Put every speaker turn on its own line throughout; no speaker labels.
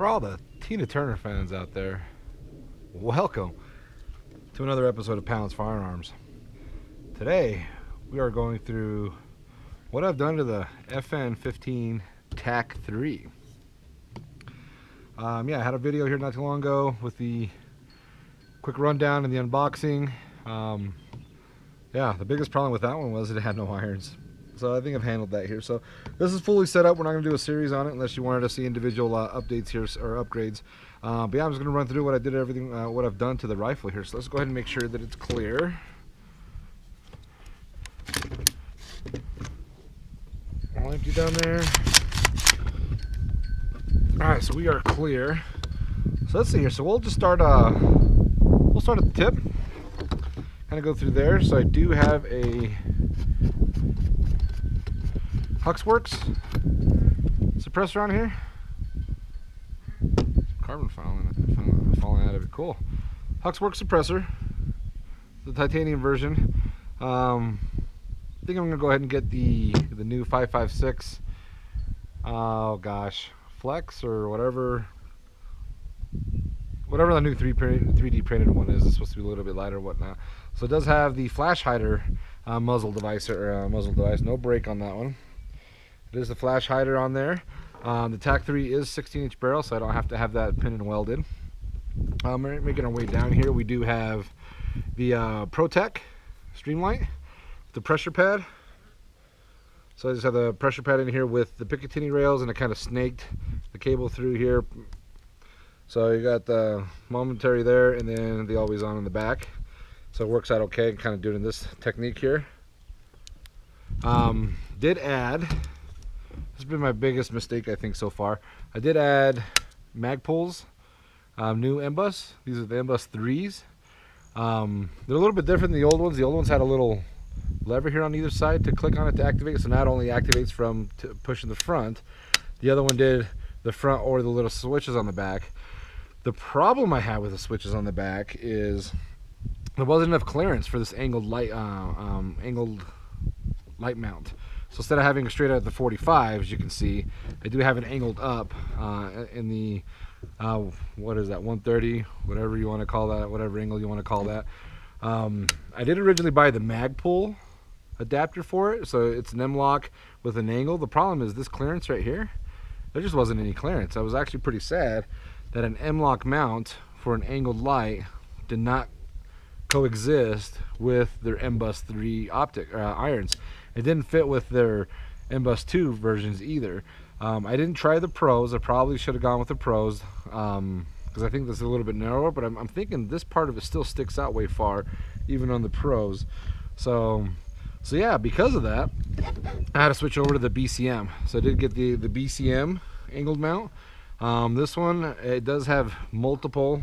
For all the Tina Turner fans out there, welcome to another episode of Pounds Firearms. Today, we are going through what I've done to the FN TAC3. I had a video here not too long ago with the quick rundown and the unboxing. The biggest problem with that one was it had no irons. So I think I've handled that here. So this is fully set up. We're not going to do a series on it unless you wanted to see individual updates here or upgrades. I'm just going to run through what I did, what I've done to the rifle here. So let's go ahead and make sure that it's clear. All empty down there. All right, so we are clear. So let's see here. So we'll just start. We'll start at the tip. Kind of go through there. So I do have a Huxworks suppressor on here. Carbon falling out of it. Cool. Huxworks suppressor, the titanium version. I think I'm gonna go ahead and get the new 5.56. Oh gosh, Flex or whatever the new 3D printed one is. It's supposed to be a little bit lighter, whatnot. So it does have the flash hider muzzle device. No break on that one. There's the flash hider on there. The TAC3 is 16-inch barrel, so I don't have to have that pinned and welded. We're making our way down here. We do have the ProTech Streamlight, the pressure pad. So I just have the pressure pad in here with the Picatinny rails, and it kind of snaked the cable through here. So you got the momentary there, and then the always on in the back. So it works out okay, kind of doing this technique here. Did add, this has been my biggest mistake I think so far. I did add mag pulls, new MBUS. These are the MBUS 3s. They're a little bit different than the old ones. The old ones had a little lever here on either side to click on it to activate. So not only activates from pushing the front, the other one did the front or the little switches on the back. The problem I have with the switches on the back is there wasn't enough clearance for this angled light mount. So instead of having it straight out at the 45, as you can see, I do have it angled up in the what is that, 130, whatever you want to call that, whatever angle you want to call that. I did originally buy the mag pull adapter for it, so it's an M-lock with an angle. The problem is this clearance right here, there just wasn't any clearance. I was actually pretty sad that an M-lock mount for an angled light did not coexist with their MBUS 3 optic irons. It didn't fit with their MBUS 2 versions either. I didn't try the Pros. I probably should have gone with the Pros because I think this is a little bit narrower, but I'm thinking this part of it still sticks out way far even on the Pros. So yeah, because of that, I had to switch over to the BCM. So I did get the BCM angled mount. This one, it does have multiple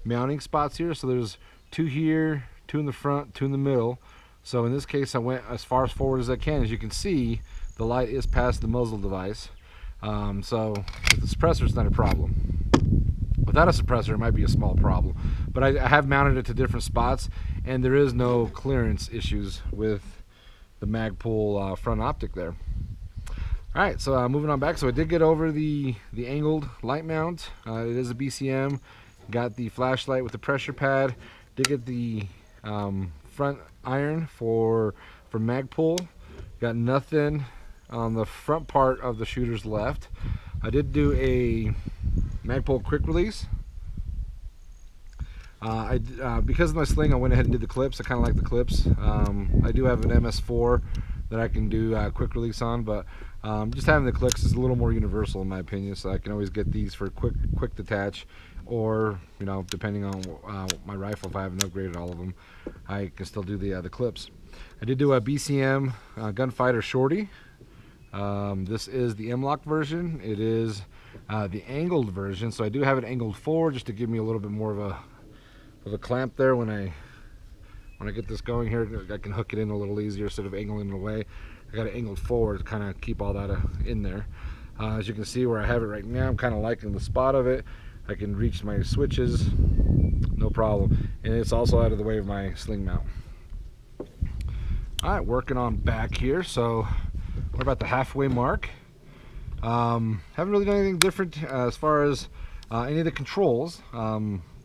mounting spots here. So there's 2 here, 2 in the front, 2 in the middle. So in this case, I went as far as forward as I can. As you can see, the light is past the muzzle device. So with the suppressor, it's not a problem. Without a suppressor, it might be a small problem. But I have mounted it to different spots, and there is no clearance issues with the Magpul front optic there. All right, so moving on back. So I did get over the angled light mount. It is a BCM. Got the flashlight with the pressure pad. Did get the front iron for Magpul. Got nothing on the front part of the shooter's left. I did do a Magpul quick release. Because of my sling, I went ahead and did the clips. I kind of like the clips. I do have an MS4 that I can do quick release on, but just having the clips is a little more universal in my opinion. So I can always get these for quick detach, or depending on my rifle, if I haven't upgraded all of them, I can still do the clips. I did do a BCM Gunfighter Shorty. This is the M-lock version. It is the angled version, so I do have it angled forward just to give me a little bit more of a clamp there when I get this going here. I can hook it in a little easier instead of angling it away. I got it angled forward to kind of keep all that in there. As you can see where I have it right now, I'm kind of liking the spot of it. I can reach my switches, no problem. And it's also out of the way of my sling mount. All right, working on back here. So we're about the halfway mark. Haven't really done anything different as far as any of the controls.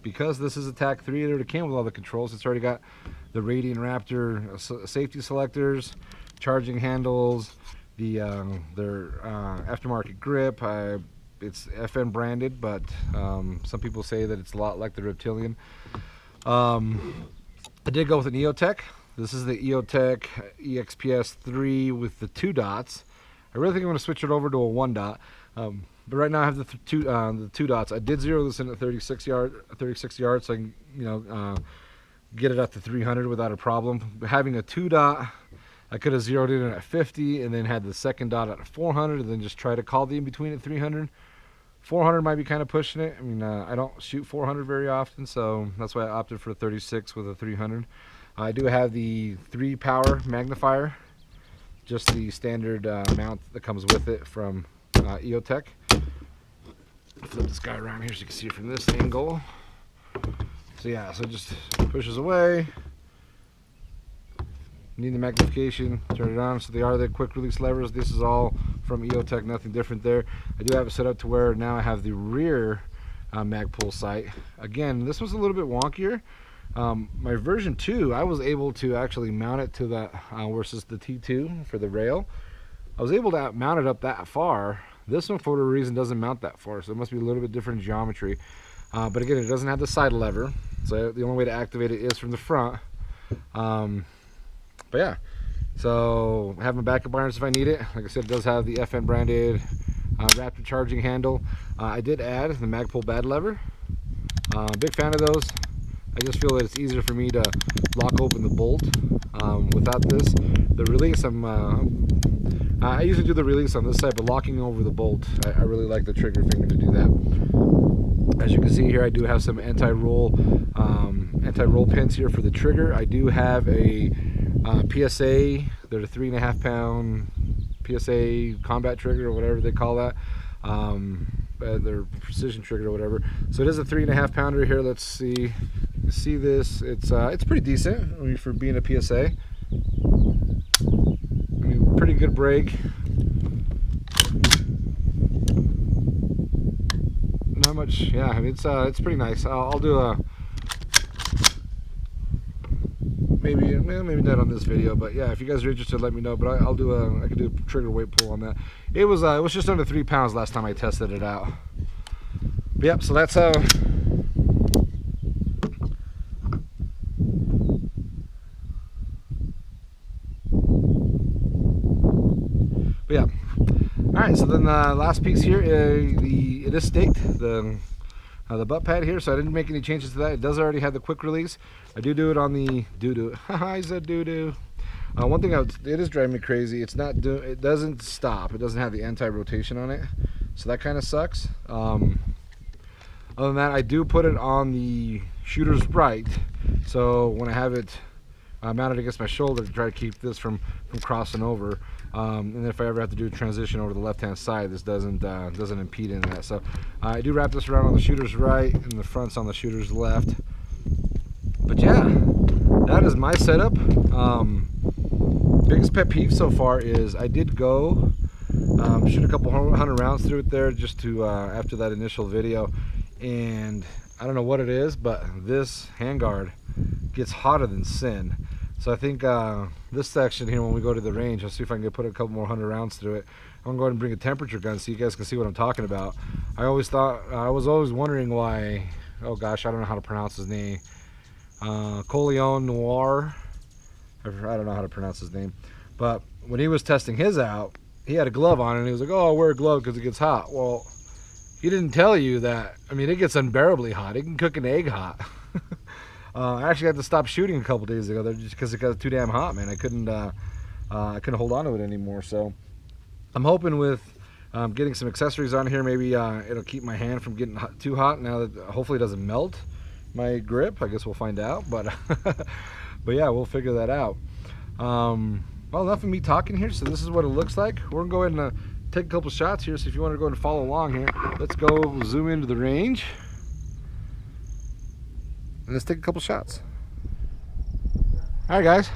Because this is a TAC3, it already came with all the controls. It's already got the Radiant Raptor safety selectors, charging handles, their aftermarket grip. It's FN branded, but some people say that it's a lot like the Reptilian. I did go with an EOTech. This is the EOTech EXPS3 with the 2 dots. I really think I'm going to switch it over to a 1 dot. But right now I have the two dots. I did zero this in at 36 yards, so I can, you know, get it up to 300 without a problem. But having a 2 dot, I could have zeroed it in at 50 and then had the second dot at 400 and then just try to call the in between at 300. 400 might be kind of pushing it. I mean, I don't shoot 400 very often, so that's why I opted for a 36 with a 300. I do have the 3 power magnifier, just the standard mount that comes with it from EOTech. Flip this guy around here so you can see it from this angle. So yeah, so it just pushes away. Need the magnification, turn it on. So they are the quick release levers. This is all from EOTech, nothing different there. I do have it set up to where now I have the rear mag pull sight. Again, this was a little bit wonkier. My version 2, I was able to actually mount it to that versus the T2 for the rail. I was able to mount it up that far. This one, for whatever reason, doesn't mount that far, so it must be a little bit different geometry. But again, it doesn't have the side lever, so the only way to activate it is from the front. But yeah, so I have my backup irons if I need it. Like I said, it does have the FN branded Raptor charging handle. I did add the mag pull bad lever. Big fan of those. I just feel that it's easier for me to lock open the bolt without this. The release, I usually do the release on this side, but locking over the bolt, I really like the trigger finger to do that. As you can see here, I do have some anti-roll pins here for the trigger. I do have a PSA, they're a 3.5 pound PSA combat trigger or whatever they call that. Their precision trigger or whatever. So it is a 3.5 pounder here. Let's see. You can see this. It's pretty decent, I mean, for being a PSA. I mean, pretty good break. Not much. Yeah, I mean, it's pretty nice. I'll do a maybe not on this video, but yeah, if you guys are interested, let me know. But I can do a trigger weight pull on that. It was just under 3 pounds last time I tested it out. But yep, so that's but yeah. All right, so then the last piece here, it is staked, the butt pad here, so I didn't make any changes to that. It does already have the quick release. I do it on the doo-doo. I said doo-doo. One thing it is driving me crazy. It doesn't stop. It doesn't have the anti-rotation on it, so that kind of sucks. Other than that, I do put it on the shooter's right, so when I have it mounted against my shoulder to try to keep this from crossing over. And if I ever have to do a transition over to the left-hand side, this doesn't impede in that. So I do wrap this around on the shooter's right, and the front's on the shooter's left. But yeah, that is my setup. Biggest pet peeve so far is I did go shoot a couple 100 rounds through it there just to after that initial video, and I don't know what it is, but this handguard gets hotter than sin. So I think this section here, when we go to the range, I'll see if I can put a couple more 100 rounds through it. I'm gonna go ahead and bring a temperature gun so you guys can see what I'm talking about. I was always wondering why, oh gosh, I don't know how to pronounce his name. Coleon Noir, I don't know how to pronounce his name, but when he was testing his out, he had a glove on and he was like, oh, I'll wear a glove because it gets hot. Well, he didn't tell you that. I mean, it gets unbearably hot. It can cook an egg hot. I actually had to stop shooting a couple days ago there just because it got too damn hot, man. I couldn't hold on to it anymore. So I'm hoping with getting some accessories on here, maybe it'll keep my hand from getting too hot. Now that hopefully it doesn't melt my grip. I guess we'll find out. But but yeah, we'll figure that out. Well, enough of me talking here. So this is what it looks like. We're gonna go ahead and take a couple shots here. So if you want to go and follow along here, let's go zoom into the range. And let's take a couple shots. Alright guys,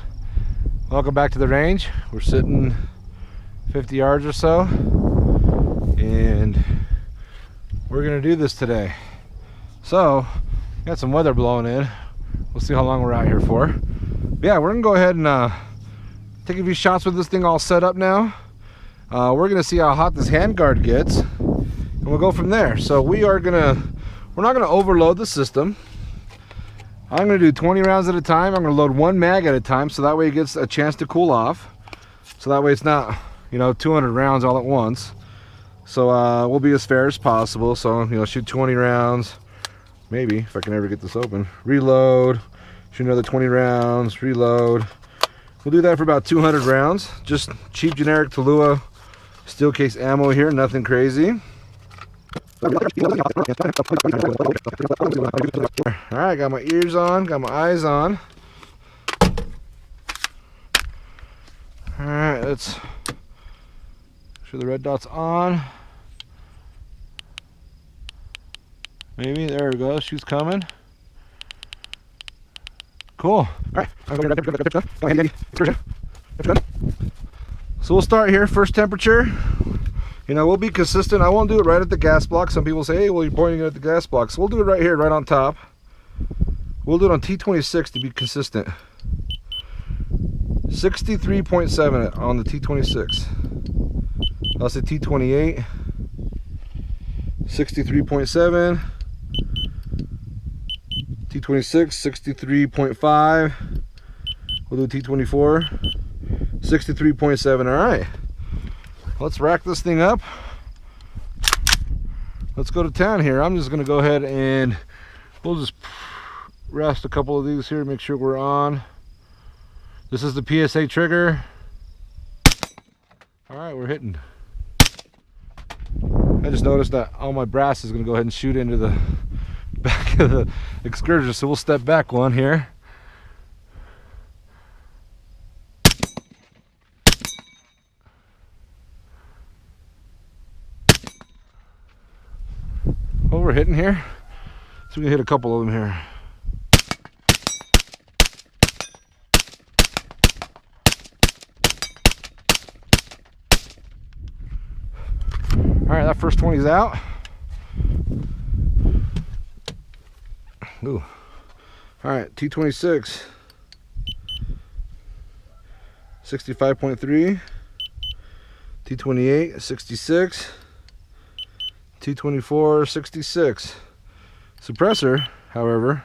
welcome back to the range. We're sitting 50 yards or so, and we're gonna do this today. So, got some weather blowing in. We'll see how long we're out here for. But yeah, we're gonna go ahead and take a few shots with this thing all set up now. We're gonna see how hot this handguard gets, and we'll go from there. So we're not gonna overload the system. I'm gonna do 20 rounds at a time. I'm gonna load one mag at a time, so that way it gets a chance to cool off. So that way it's not, 200 rounds all at once. So we'll be as fair as possible. So, shoot 20 rounds, maybe, if I can ever get this open. Reload, shoot another 20 rounds, reload. We'll do that for about 200 rounds. Just cheap generic Talua steel case ammo here, nothing crazy. Alright, got my ears on, got my eyes on. Alright, let's show the red dots on. Maybe, there we go, shoot's coming. Cool. Alright, so we'll start here, first temperature. We'll be consistent. I won't do it right at the gas block. Some people say, hey, well, you're pointing it at the gas block. So we'll do it right here, right on top. We'll do it on T26 to be consistent. 63.7 on the T26. I'll say T28. 63.7. T26, 63.5. We'll do T24. 63.7. All right. Let's rack this thing up. Let's go to town here. I'm just gonna go ahead and we'll just rest a couple of these here, make sure we're on. This is the PSA trigger. All right, we're hitting. I just noticed that all my brass is gonna go ahead and shoot into the back of the excursion, so we'll step back one here. What we're hitting here, so we can hit a couple of them here. All right, that first 20 is out. Ooh. All right, T26, 65.3, T28, 66. T24, 66. Suppressor, however,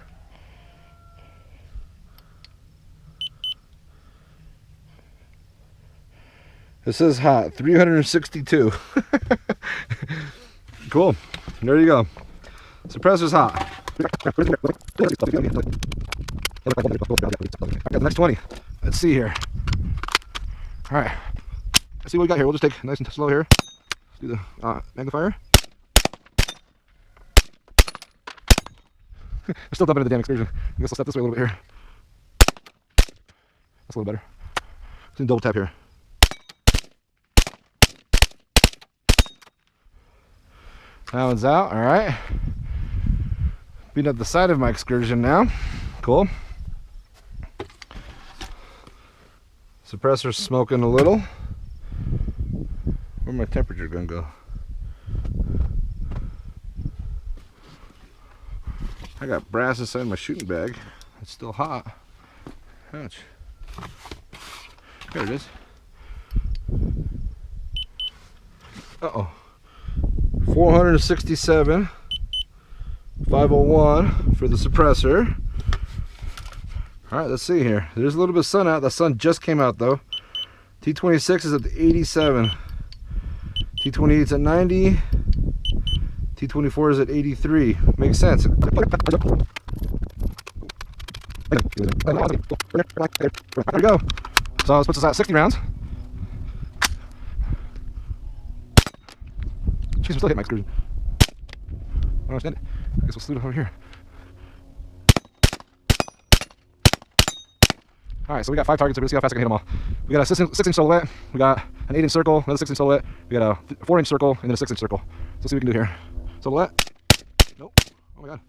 it says hot, 362. Cool. There you go. Suppressor's hot. Okay, the next 20. Let's see here. All right. Let's see what we got here. We'll just take nice and slow here. Let's do the magnifier. We're still dumping into the damn excursion. I guess I'll step this way a little bit here. That's a little better. Just double tap here. That one's out. All right. Beating up the side of my excursion now. Cool. Suppressor's smoking a little. Where's my temperature gonna go? I got brass inside my shooting bag. It's still hot. Ouch. There it is. Uh-oh. 467. 501 for the suppressor. All right, let's see here. There's a little bit of sun out. The sun just came out though. T26 is at 87. T28 is at 90. T24 is at 83. Makes sense. There we go. So this puts us at 60 rounds. Jeez, I'm still hitting my excursion. I don't understand it. I guess we'll salute over here. Alright, so we got 5 targets. We're going to see how fast I can hit them all. We got a 6-inch silhouette. We got an 8-inch circle, another 6-inch silhouette. We got a 4-inch circle, and then a 6-inch circle. So let's see what we can do here. Silhouette. Nope. Oh my god.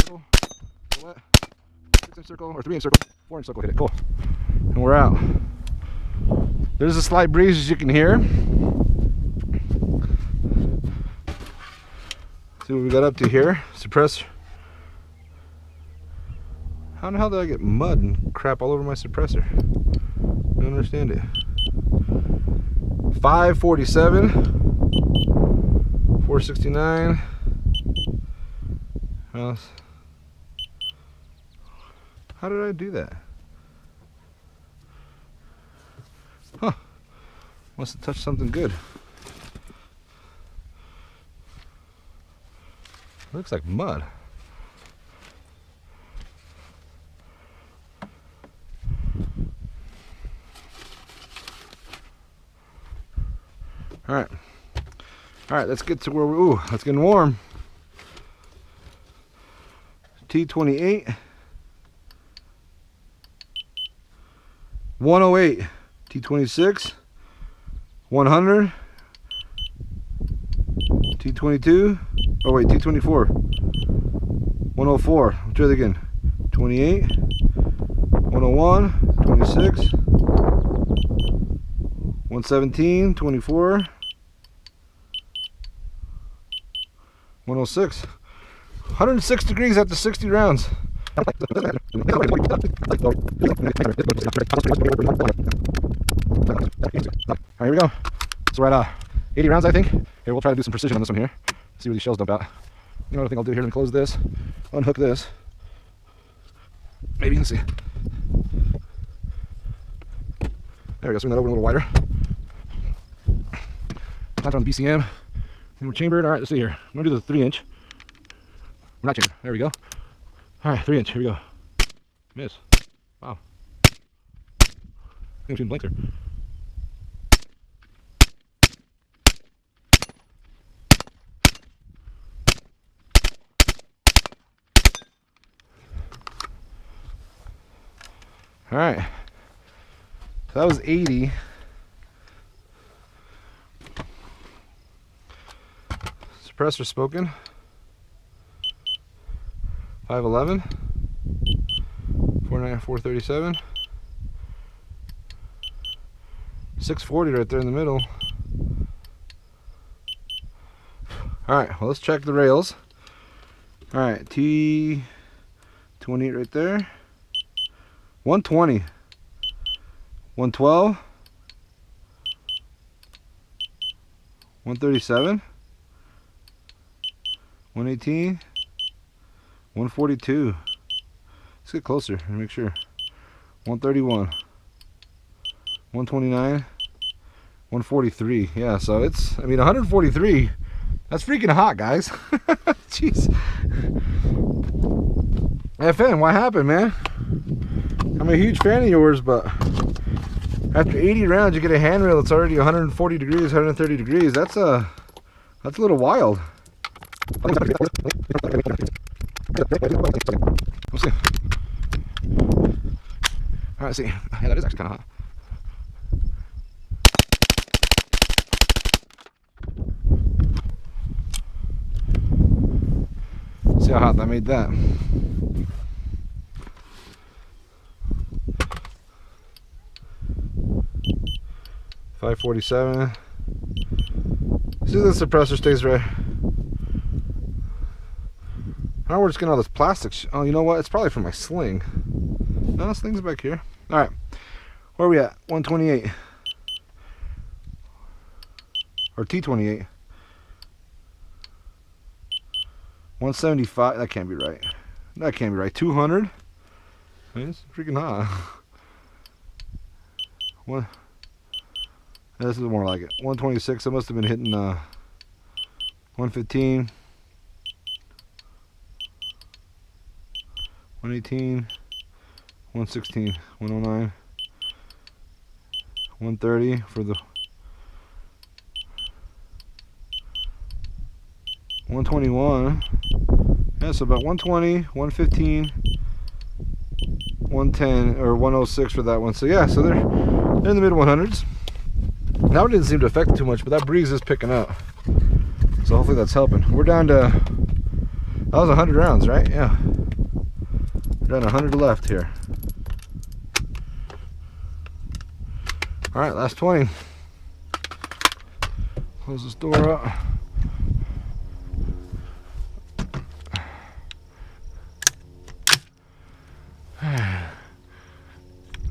Circle. Silhouette. 6-inch circle, or 3-inch circle. 4-inch circle. Hit it. Cool. And we're out. There's a slight breeze, as you can hear. See what we got up to here. Suppressor. How in the hell did I get mud and crap all over my suppressor? I don't understand it. 547, 469. How did I do that? Huh. Must have touched something good. Looks like mud. All right, let's get to where we, ooh, it's getting warm. T28, 108, T26, 100, T22, oh wait, T24, 104, let's do it again, 28, 101, 26, 117, 24, 106, 106 degrees after 60 rounds. All right, here we go. So we're at 80 rounds, I think. Here, we'll try to do some precision on this one here. See where these shells dump out. You know what I think I'll do here? Let me close this, unhook this. Maybe you can see. There we go, swing that over a little wider. Plant on the BCM. And we're chambered. All right, let's see here. I'm gonna do the 3-inch. We're not chambered. There we go. All right, 3-inch. Here we go. Miss. Wow. I think I'm shooting blanks here. All right. So that was 80. Suppressor spoken. 511. 437. 640 right there in the middle. Alright, well, let's check the rails. Alright, T28 right there. 120. 112. 137. 118. 142. Let's get closer and make sure. 131. 129. 143. Yeah, so it's, I mean, 143. That's freaking hot, guys. Jeez. FN, what happened, man? I'm a huge fan of yours, but after 80 rounds, you get a handrail that's already 140 degrees, 130 degrees. That's a little wild. We'll see. All right, see. Yeah, that is actually kind of hot. See how hot that made that. .547. See, the suppressor stays right. I don't know where it's getting all this plastic. Oh, you know what? It's probably from my sling. No, this thing's back here. All right, where are we at? 128 or T28. 175. That can't be right. That can't be right. 200. It's freaking hot. What? This is more like it. 126. I must have been hitting 115. 118. 116. 109. 130 for the 121. Yeah, so about 120, 115, 110, or 106 for that one. So yeah, so they're in the mid 100s. Now it didn't seem to affect it too much, but that breeze is picking up. So hopefully that's helping. We're down to, that was 100 rounds, right? Yeah. We're down to 100 left here. All right, last 20. Close this door up.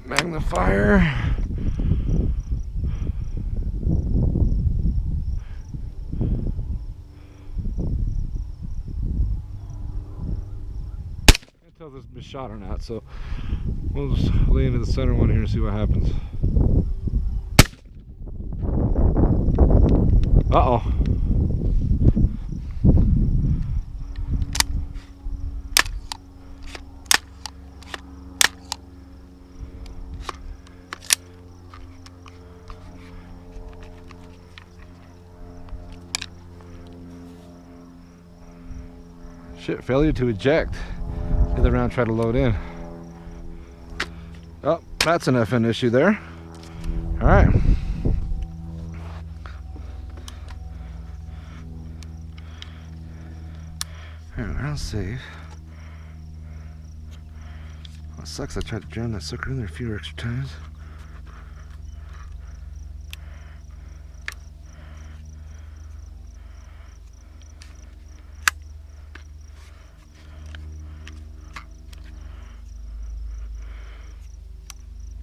magnifier. Can't tell if this has been shot or not, so we'll just lay into the center one here and see what happens. Uh-oh. Shit, failure to eject. The other round tried to load in. Oh, that's an FN issue there. All right. Alright, round safe. Well, it sucks I tried to jam that sucker in there a few extra times.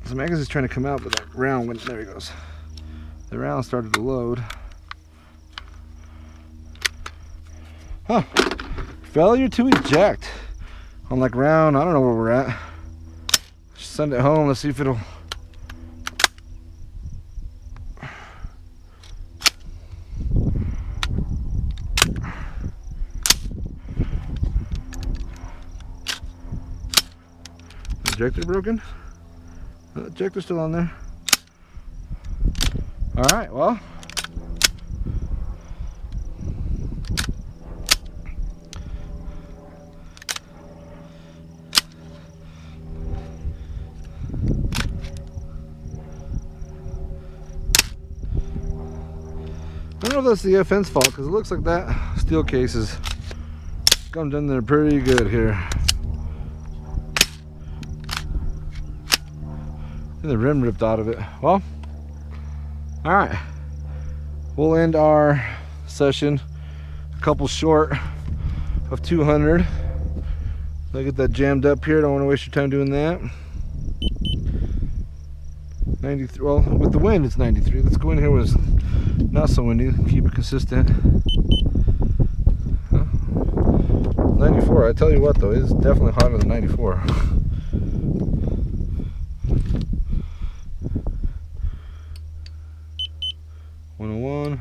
The magazine's trying to come out, but that round went, there he goes. The round started to load. Huh. Failure to eject on like round, I don't know where we're at. Just send it home, let's see if it'll. Ejector broken? The ejector's still on there. Alright, well. I don't know if that's the FN's fault, because it looks like that steel case is gummed in there pretty good here. And the rim ripped out of it. Well, all right. We'll end our session a couple short of 200. So I get that jammed up here. Don't want to waste your time doing that. 93. Well, with the wind, it's 93. Let's go in here with not so windy. Keep it consistent. 94. I tell you what, though, it's definitely hotter than 94. 101,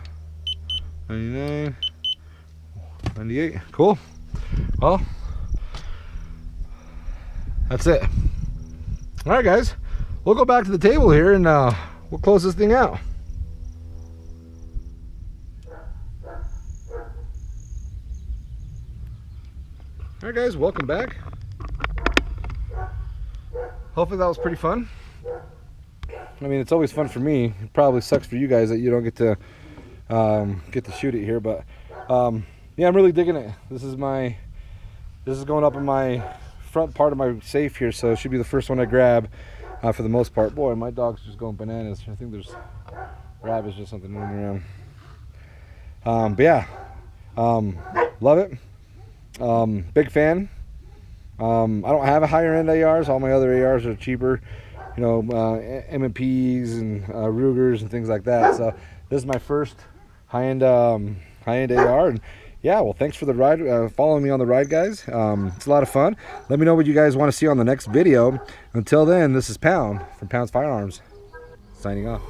99, 98. Cool. Well, that's it. All right, guys. We'll go back to the table here and we'll close this thing out. All right, guys. Welcome back. Hopefully that was pretty fun. I mean, it's always fun for me. It probably sucks for you guys that you don't get to shoot it here, but yeah, I'm really digging it. This is going up in my front part of my safe here, so it should be the first one I grab for the most part. Boy, my dog's just going bananas. I think there's rabbits or something running around. But yeah, love it. Big fan. I don't have a higher end ARs. All my other ARs are cheaper. You know, M&Ps and Rugers and things like that. So this is my first high-end AR. And yeah, well, thanks for the ride. Following me on the ride, guys. It's a lot of fun. Let me know what you guys want to see on the next video. Until then, this is Pound from Pound's Firearms, signing off.